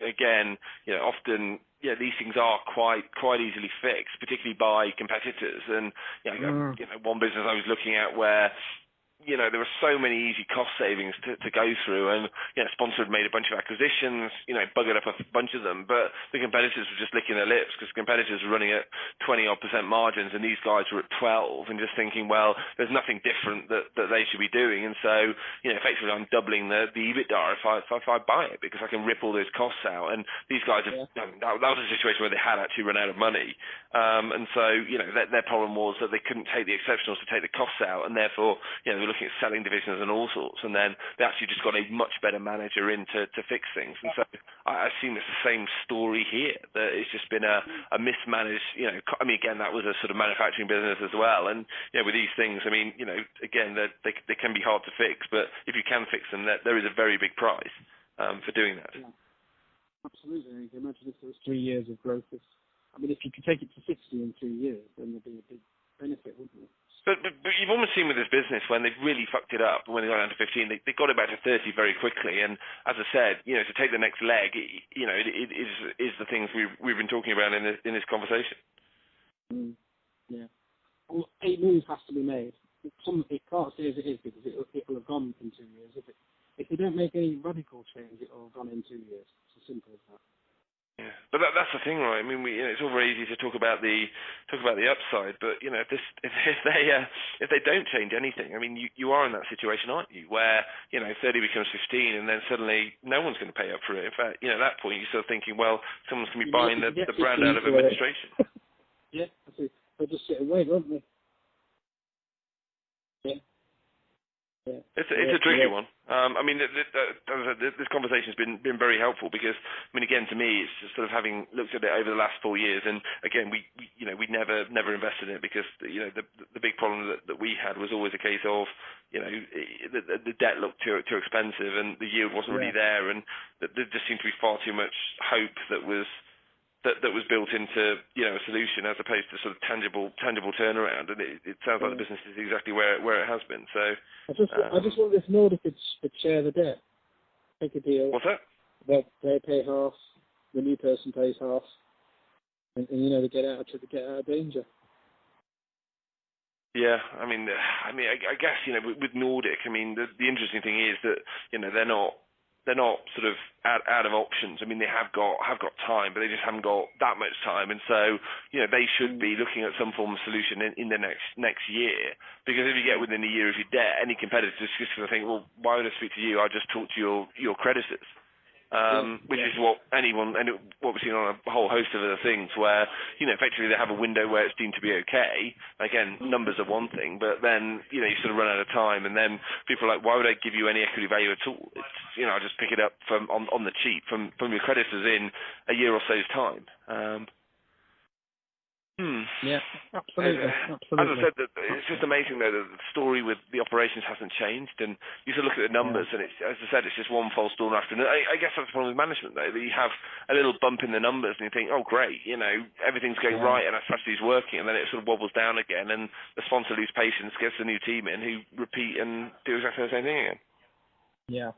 again, often, these things are quite easily fixed, particularly by competitors. And one business I was looking at where there were so many easy cost savings to go through, and sponsor had made a bunch of acquisitions, buggered up a bunch of them, but the competitors were just licking their lips because competitors were running at 20-odd% margins, and these guys were at 12, and just thinking, well, there's nothing different that they should be doing, and so effectively I'm doubling the EBITDA if I buy it because I can rip all those costs out, and these guys have that was a situation where they had actually run out of money, and so their problem was that they couldn't take the exceptionals to take the costs out, and therefore they were looking at selling divisions and all sorts, and then they actually just got a much better manager in to fix things. And so I've seen it's the same story here, that it's just been a mismanaged, again, that was a sort of manufacturing business as well, and with these things, again, they can be hard to fix, but if you can fix them, there is a very big prize for doing that. Yeah. Absolutely. You can imagine if there was 3 years of growth, if you could take it to 60 in 3 years, then there'd be a big benefit, wouldn't it? But you've almost seen with this business, when they've really fucked it up, when they got down to 15, they got it back to 30 very quickly. And as I said, to take the next leg, it is the things we've been talking about in this conversation. Yeah. Well, 8 moves has to be made. It can't stay as it is because it will have gone in 2 years. If they don't make any radical change, it will have gone in 2 years. It's as simple as that. Yeah, but that's the thing, right? It's all very easy to talk about the upside, but if they don't change anything, you are in that situation, aren't you? Where 30 becomes 15, and then suddenly no one's going to pay up for it. In fact, at that point you're sort of thinking, well, someone's going to be buying the brand out of administration. Yeah, I see. They'll just sit away, won't they? Yeah. Yeah. It's a tricky one. This conversation has been very helpful because, again, to me, it's just sort of having looked at it over the last 4 years, and again, we never invested in it because the big problem that we had was always a case of the debt looked too expensive and the yield wasn't really there, and there just seemed to be far too much hope that was built into a solution as opposed to sort of tangible turnaround, and it sounds like the business is exactly where it has been. So I just wonder if Nordic could share the debt, make a deal. What's that? They pay half, the new person pays half, and they get out of danger. Yeah, I guess with Nordic, the interesting thing is that they're not sort of out of options. They have got time, but they just haven't got that much time, and so they should be looking at some form of solution in the next year. Because if you get within a year of your debt, any competitor is just going to think, well, why would I speak to you? I just talk to your creditors. Which is what what we've seen on a whole host of other things where, effectively they have a window where it's deemed to be okay. Again, numbers are one thing, but then, you sort of run out of time, and then people are like, why would I give you any equity value at all? It's, I just pick it up on the cheap from your creditors in a year or so's time. Yeah, absolutely. As I said, it's just amazing though that the story with the operations hasn't changed, and you sort of look at the numbers, and it's, as I said, it's just one false dawn after another. I guess that's the problem with management though, that you have a little bump in the numbers and you think, oh great, everything's going right and our strategy's working, and then it sort of wobbles down again, and the sponsor loses patience, gets the new team in who repeat and do exactly the same thing again. Yeah,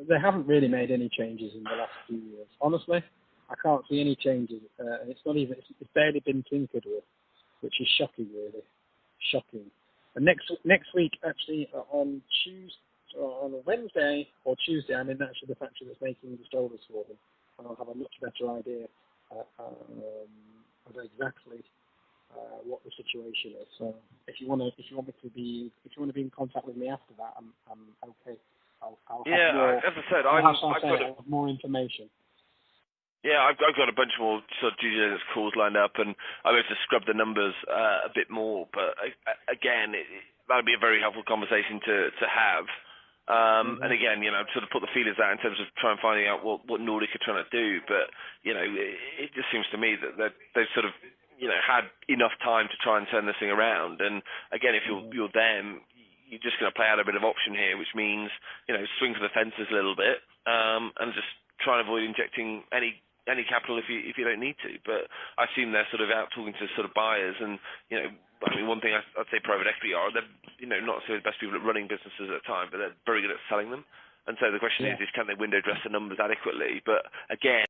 they haven't really made any changes in the last few years, honestly. I can't see any changes, and it's barely been tinkered with, which is shocking, really. Shocking. And next week, actually, on a Wednesday or Tuesday, I'm in actually the factory that's making the strollers for them, and I'll have a much better idea of exactly what the situation is. So if you want to be in contact with me after that, I'm okay. I'll have more, as I said, I'll have more information. Yeah, I've got a bunch more sort of due diligence calls lined up, and I'll have to scrub the numbers a bit more. But again, that would be a very helpful conversation to have. And again, sort of put the feelers out in terms of trying finding out what Nordic are trying to do. But it just seems to me that they've sort of had enough time to try and turn this thing around. And again, if you're them, you're just going to play out a bit of option here, which means swing for the fences a little bit, and just try and avoid injecting any capital if you don't need to. But I assume they're sort of out talking to sort of buyers, and one thing I'd say private equity are, they're not necessarily the best people at running businesses at a time, but they're very good at selling them. And so the question is can they window dress the numbers adequately? But again,